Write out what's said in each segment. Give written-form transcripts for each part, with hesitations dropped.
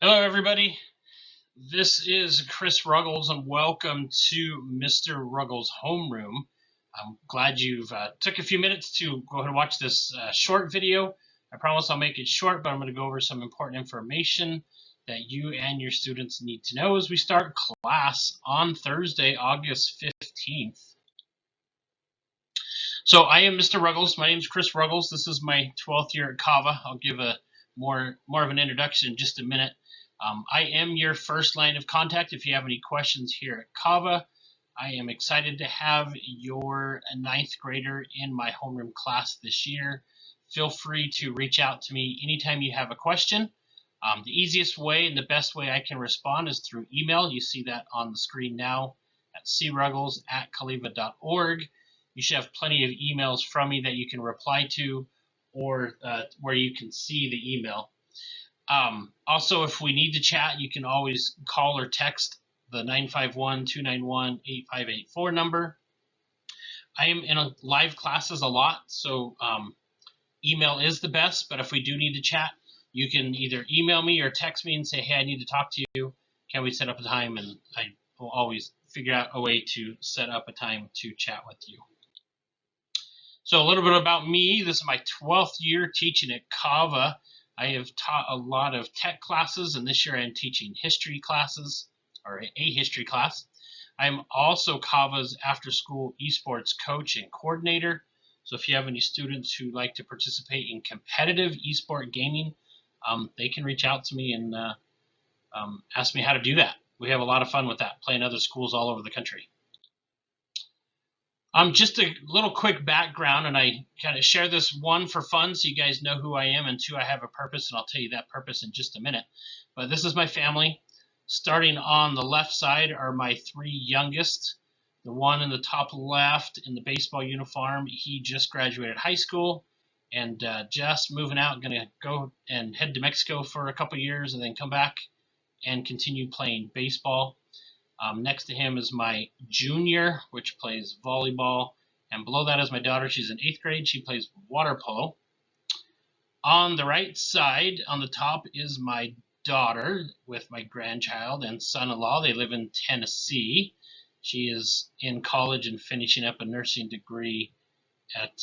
Hello, everybody. This is Chris Ruggles, and welcome to MrRuggles Homeroom. I'm glad you've took a few minutes to go ahead and watch this short video. I promise I'll make it short, but I'm going to go over some important information that you and your students need to know as we start class on Thursday, August 15th. So I am Mr. Ruggles. My name is Chris Ruggles. This is my 12th year at CAVA. I'll give a more of an introduction in just a minute. I am your first line of contact if you have any questions here at CAVA. I am excited to have your ninth grader in my homeroom class this year. Feel free to reach out to me anytime you have a question. The easiest way and the best way I can respond is through email. You see that on the screen now at cruggles@caliva.org. You should have plenty of emails from me that you can reply to, or where you can see the email. Also, if we need to chat, you can always call or text the 951-291-8584 number. I am in live classes a lot, so email is the best, but if we do need to chat, you can either email me or text me and say, hey, I need to talk to you. Can we set up a time? And I will always figure out a way to set up a time to chat with you. So a little bit about me. This is my 12th year teaching at CAVA. I have taught a lot of tech classes, and this year I'm teaching history classes, or a history class. I'm also CAVA's after-school esports coach and coordinator. So if you have any students who like to participate in competitive esport gaming, they can reach out to me and ask me how to do that. We have a lot of fun with that, playing other schools all over the country. Just a little quick background, and I kind of share this, one, for fun, so you guys know who I am, and two, I have a purpose, and I'll tell you that purpose in just a minute. But this is my family. Starting on the left side are my three youngest. The one in the top left in the baseball uniform, he just graduated high school and just moving out, going to go and head to Mexico for a couple years and then come back and continue playing baseball. Next to him is my junior, which plays volleyball. And below that is my daughter. She's in 8th grade. She plays water polo. On the right side, on the top, is my daughter with my grandchild and son-in-law. They live in Tennessee. She is in college and finishing up a nursing degree at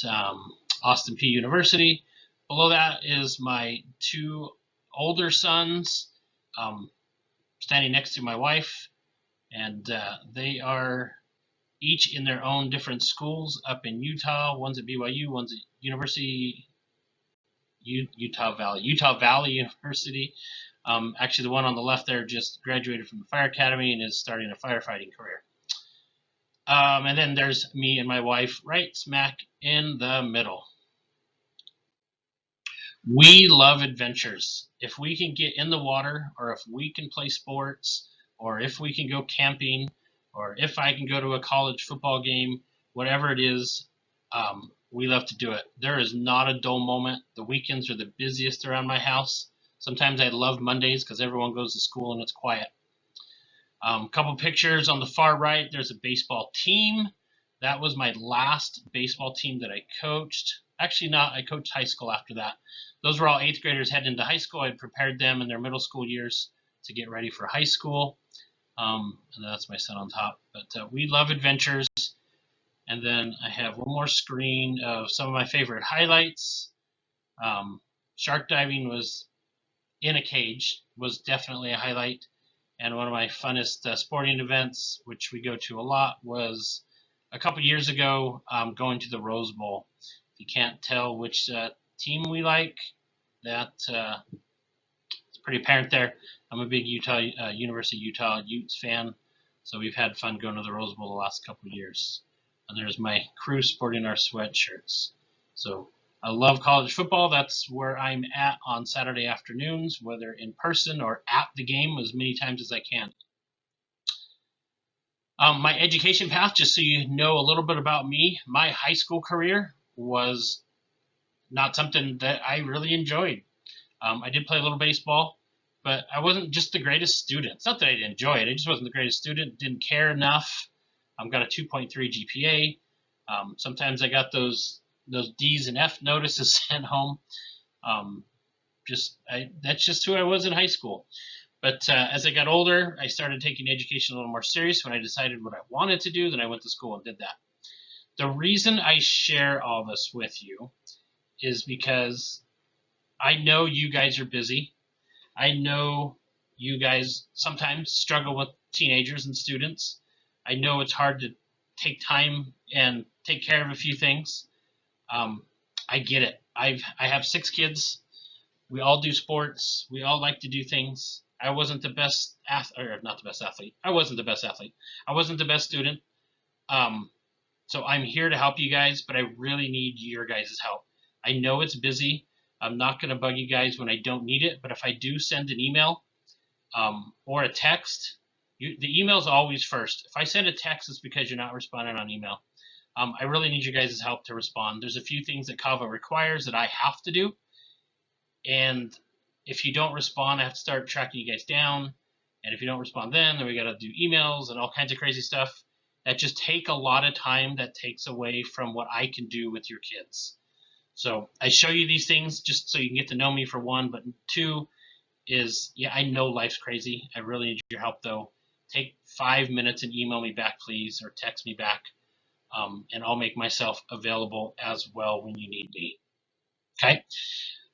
Austin Peay University. Below that is my two older sons, standing next to my wife. And they are each in their own different schools up in Utah. One's at BYU, one's at Utah Valley University. Actually, the one on the left there just graduated from the fire academy and is starting a firefighting career. And then there's me and my wife right smack in the middle. We love adventures. If we can get in the water, or if we can play sports, or if we can go camping, or if I can go to a college football game, whatever it is, we love to do it. There is not a dull moment. The weekends are the busiest around my house. Sometimes I love Mondays because everyone goes to school and it's quiet. Couple pictures on the far right. There's a baseball team. That was my last baseball team that I coached. Actually not, I coached high school after that. Those were all 8th graders heading into high school. I prepared them in their middle school years to get ready for high school. And that's my son on top. But we love adventures. And then I have one more screen of some of my favorite highlights. Shark diving was in a cage, was definitely a highlight. And one of my funnest sporting events, which we go to a lot, was a couple years ago going to the Rose Bowl. If you can't tell which team we like, that it's pretty apparent there. I'm a big University of Utah Utes fan, so we've had fun going to the Rose Bowl the last couple of years. And there's my crew sporting our sweatshirts. So I love college football. That's where I'm at on Saturday afternoons, whether in person or at the game as many times as I can. My education path, just so you know a little bit about me, my high school career was not something that I really enjoyed. I did play a little baseball, but I wasn't just the greatest student. It's not that I didn't enjoy it. I just wasn't the greatest student, didn't care enough. Got a 2.3 GPA. Sometimes I got those D's and F notices sent home. That's just who I was in high school. But as I got older, I started taking education a little more serious. When I decided what I wanted to do, then I went to school and did that. The reason I share all this with you is because I know you guys are busy. I know you guys sometimes struggle with teenagers and students. I know it's hard to take time and take care of a few things. Um, I get it. I have 6 kids. We all do sports. We all like to do things. I wasn't the best or not the best athlete. I wasn't the best athlete. I wasn't the best student. Um, so I'm here to help you guys, but I really need your guys' help. I know it's busy. I'm not going to bug you guys when I don't need it, but if I do send an email or a text, the email is always first. If I send a text, it's because you're not responding on email. I really need you guys' help to respond. There's a few things that CAVA requires that I have to do, and if you don't respond, I have to start tracking you guys down. And if you don't respond then we got to do emails and all kinds of crazy stuff that just take a lot of time that takes away from what I can do with your kids. So I show you these things just so you can get to know me, for one, but two is, yeah, I know life's crazy. I really need your help, though. Take 5 minutes and email me back, please, or text me back, and I'll make myself available as well when you need me. Okay?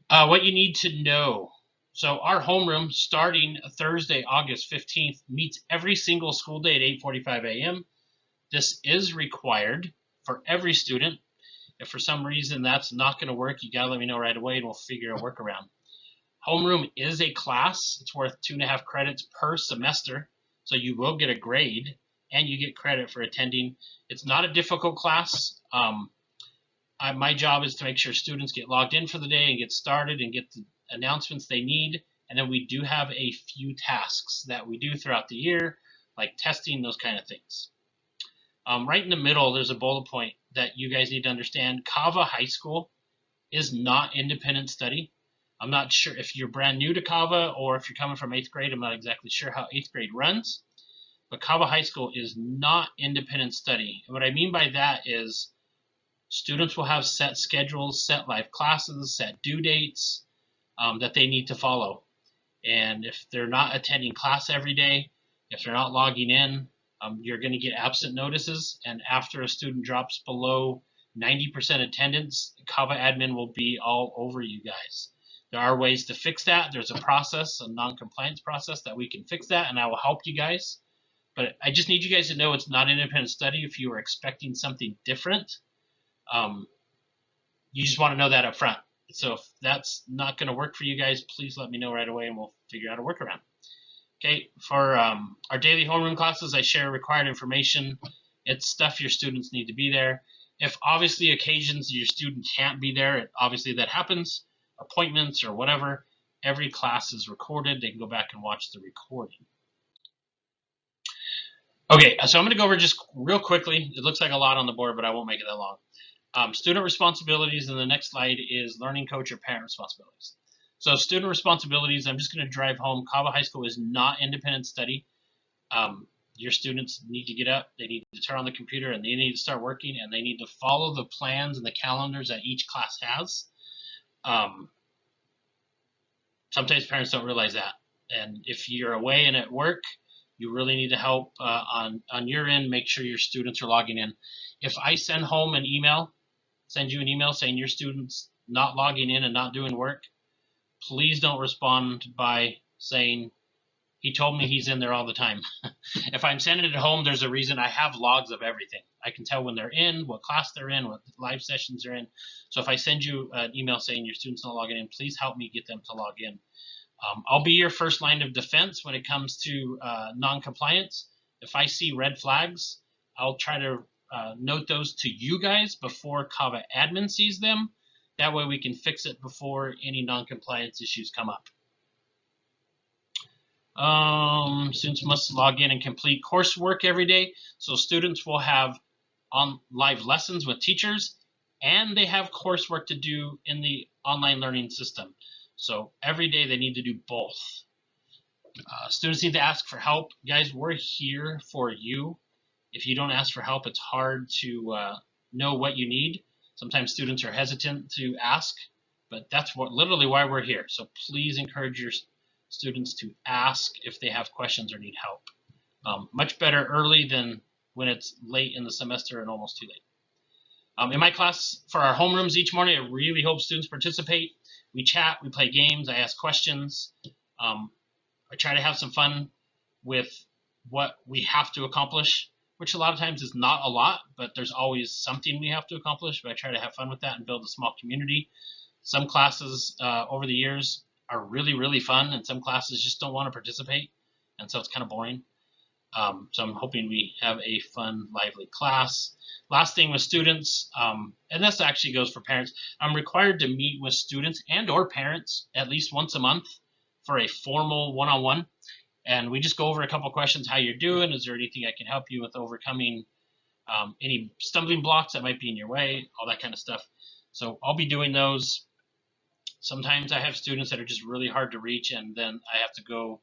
What you need to know. So our homeroom, starting Thursday, August 15th, meets every single school day at 8:45 a.m. This is required for every student. If for some reason that's not going to work, you got to let me know right away, and we'll figure a workaround. Homeroom is a class. It's worth 2.5 credits per semester, so you will get a grade, and you get credit for attending. It's not a difficult class. My job is to make sure students get logged in for the day and get started and get the announcements they need. And then we do have a few tasks that we do throughout the year, like testing, those kind of things. Right in the middle, there's a bullet point that you guys need to understand. CAVA High School is not independent study. I'm not sure if you're brand new to CAVA or if you're coming from 8th grade. I'm not exactly sure how 8th grade runs. But CAVA High School is not independent study. And what I mean by that is students will have set schedules, set live classes, set due dates that they need to follow. And if they're not attending class every day, if they're not logging in, you're going to get absent notices. And after a student drops below 90% attendance, CAVA admin will be all over you guys. There are ways to fix that. There's a process, a non-compliance process that we can fix that, and I will help you guys. But I just need you guys to know it's not an independent study. If you are expecting something different, you just want to know that up front. So if that's not going to work for you guys, please let me know right away and we'll figure out a workaround. Okay, for our daily homeroom classes, I share required information. It's stuff your students need to be there. If obviously occasions your student can't be there, obviously that happens, appointments or whatever, every class is recorded. They can go back and watch the recording. Okay, so I'm going to go over just real quickly. It looks like a lot on the board, but I won't make it that long. Student responsibilities, and the next slide is learning coach or parent responsibilities. So student responsibilities, I'm just going to drive home. CAVA High School is not independent study. Your students need to get up, they need to turn on the computer, and they need to start working, and they need to follow the plans and the calendars that each class has. Sometimes parents don't realize that. And if you're away and at work, you really need to help on your end, make sure your students are logging in. If I send home an email, send you an email saying your student's not logging in and not doing work, please don't respond by saying, he told me he's in there all the time. If I'm sending it home, there's a reason. I have logs of everything. I can tell when they're in, what class they're in, what live sessions they're in. So if I send you an email saying your student's not logging in, please help me get them to log in. I'll be your first line of defense when it comes to non-compliance. If I see red flags, I'll try to note those to you guys before CAVA admin sees them. That way we can fix it before any non-compliance issues come up. Students must log in and complete coursework every day. So students will have on live lessons with teachers, and they have coursework to do in the online learning system. So every day they need to do both. Students need to ask for help. Guys, we're here for you. If you don't ask for help, it's hard to know what you need. Sometimes students are hesitant to ask, but that's literally why we're here. So please encourage your students to ask if they have questions or need help. Much better early than when it's late in the semester and almost too late. In my class, for our homerooms each morning, I really hope students participate. We chat, we play games, I ask questions. I try to have some fun with what we have to accomplish, which a lot of times is not a lot, but there's always something we have to accomplish. But I try to have fun with that and build a small community. Some classes over the years are really, really fun, and some classes just don't want to participate, and so it's kind of boring. So I'm hoping we have a fun, lively class. Last thing with students, and this actually goes for parents, I'm required to meet with students and or parents at least once a month for a formal one-on-one. And we just go over a couple questions, how you're doing, is there anything I can help you with overcoming any stumbling blocks that might be in your way, all that kind of stuff. So I'll be doing those. Sometimes I have students that are just really hard to reach, and then I have to go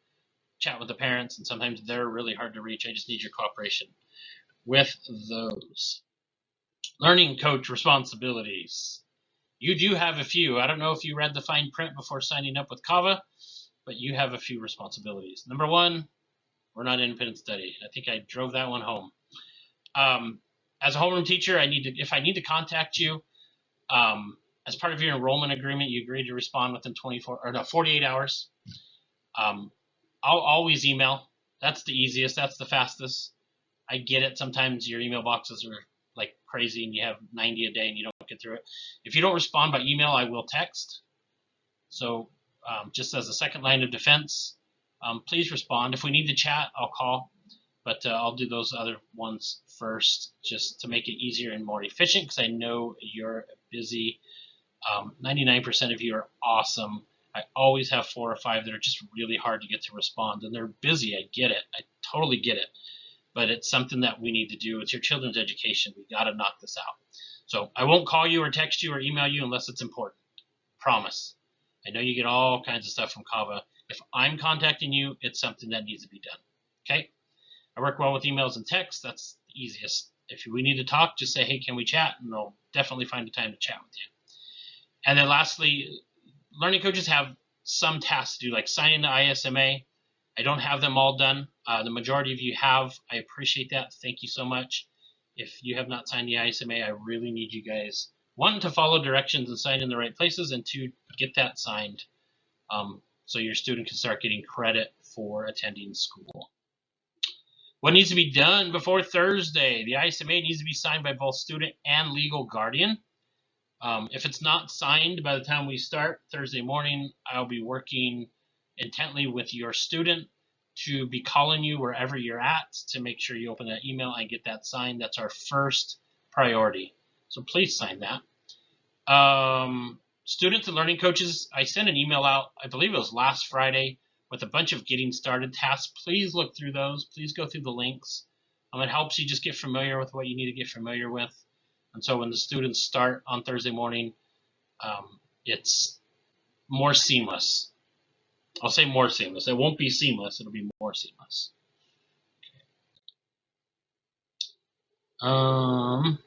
chat with the parents, and sometimes they're really hard to reach. I just need your cooperation with those. Learning coach responsibilities. You do have a few. I don't know if you read the fine print before signing up with CAVA, but you have a few responsibilities. Number one, we're not independent study. I think I drove that one home. As a homeroom teacher, if I need to contact you, as part of your enrollment agreement, you agreed to respond within 48 hours. I'll always email. That's the easiest. That's the fastest. I get it. Sometimes your email boxes are like crazy and you have 90 a day and you don't get through it. If you don't respond by email, I will text. So just as a second line of defense, please respond. If we need to chat, I'll call, but I'll do those other ones first just to make it easier and more efficient because I know you're busy. 99% of you are awesome. I always have 4 or 5 that are just really hard to get to respond, and they're busy. I get it. I totally get it. But it's something that we need to do. It's your children's education. We got to knock this out. So I won't call you or text you or email you unless it's important. Promise. I know you get all kinds of stuff from CAVA. If I'm contacting you, it's something that needs to be done. Okay? I work well with emails and texts. That's the easiest. If we need to talk, just say, hey, can we chat? And I'll definitely find a time to chat with you. And then lastly, learning coaches have some tasks to do, like signing the ISMA. I don't have them all done. The majority of you have. I appreciate that. Thank you so much. If you have not signed the ISMA, I really need you guys, 1, to follow directions and sign in the right places, and 2, get that signed so your student can start getting credit for attending school. What needs to be done before Thursday? The ISMA needs to be signed by both student and legal guardian. If it's not signed by the time we start Thursday morning, I'll be working intently with your student to be calling you wherever you're at to make sure you open that email and get that signed. That's our first priority. So please sign that. Students and learning coaches, I sent an email out, I believe it was last Friday, with a bunch of getting started tasks. Please look through those. Please go through the links. It helps you just get familiar with what you need to get familiar with. And so when the students start on Thursday morning, it's more seamless. I'll say more seamless. It won't be seamless. It'll be more seamless. Okay.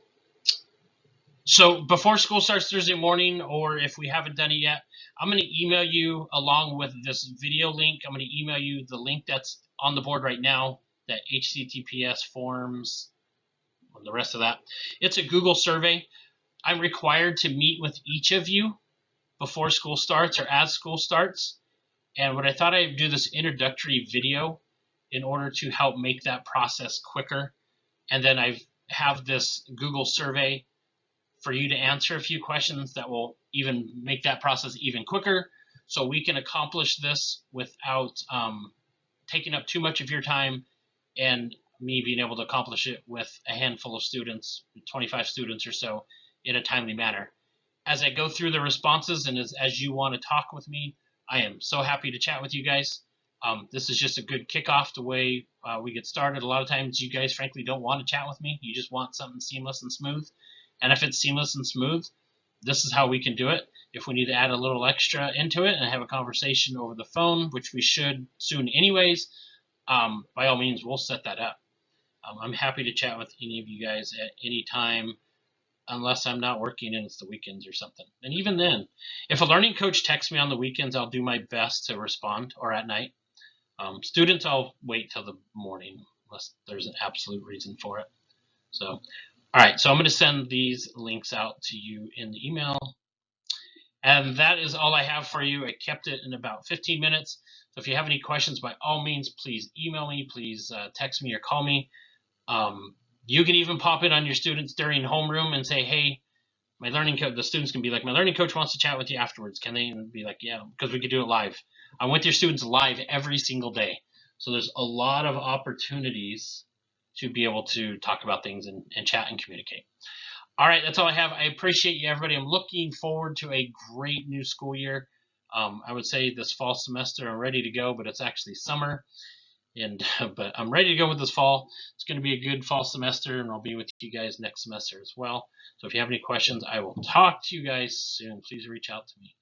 So before school starts Thursday morning, or if we haven't done it yet, I'm going to email you along with this video link. I'm going to email you the link that's on the board right now, that HTTPS forms, and the rest of that. It's a Google survey. I'm required to meet with each of you before school starts or as school starts. And what I thought I'd do this introductory video in order to help make that process quicker. And then I have this Google survey for you to answer a few questions that will even make that process even quicker, so we can accomplish this without taking up too much of your time and me being able to accomplish it with a handful of students, 25 students or so, in a timely manner. As I go through the responses and as you want to talk with me, I am so happy to chat with you guys. This is just a good kickoff the way we get started. A lot of times you guys frankly don't want to chat with me. You just want something seamless and smooth. And if it's seamless and smooth, this is how we can do it. If we need to add a little extra into it and have a conversation over the phone, which we should soon anyways, by all means, we'll set that up. I'm happy to chat with any of you guys at any time. unless I'm not working and it's the weekends or something. And even then, if a learning coach texts me on the weekends, I'll do my best to respond, or at night. Students, I'll wait till the morning unless there's an absolute reason for it. So, all right, so I'm going to send these links out to you in the email. And that is all I have for you. I kept it in about 15 minutes. So if you have any questions, by all means, please email me, please text me or call me. You can even pop in on your students during homeroom and say, hey, my learning coach, the students can be like, my learning coach wants to chat with you afterwards. Can they? And be like, yeah, because we could do it live. I'm with your students live every single day. So there's a lot of opportunities to be able to talk about things and chat and communicate. All right, that's all I have. I appreciate you, everybody. I'm looking forward to a great new school year. I would say this fall semester I'm ready to go, but it's actually summer. But I'm ready to go with this fall. It's going to be a good fall semester, and I'll be with you guys next semester as well. So if you have any questions, I will talk to you guys soon. Please reach out to me.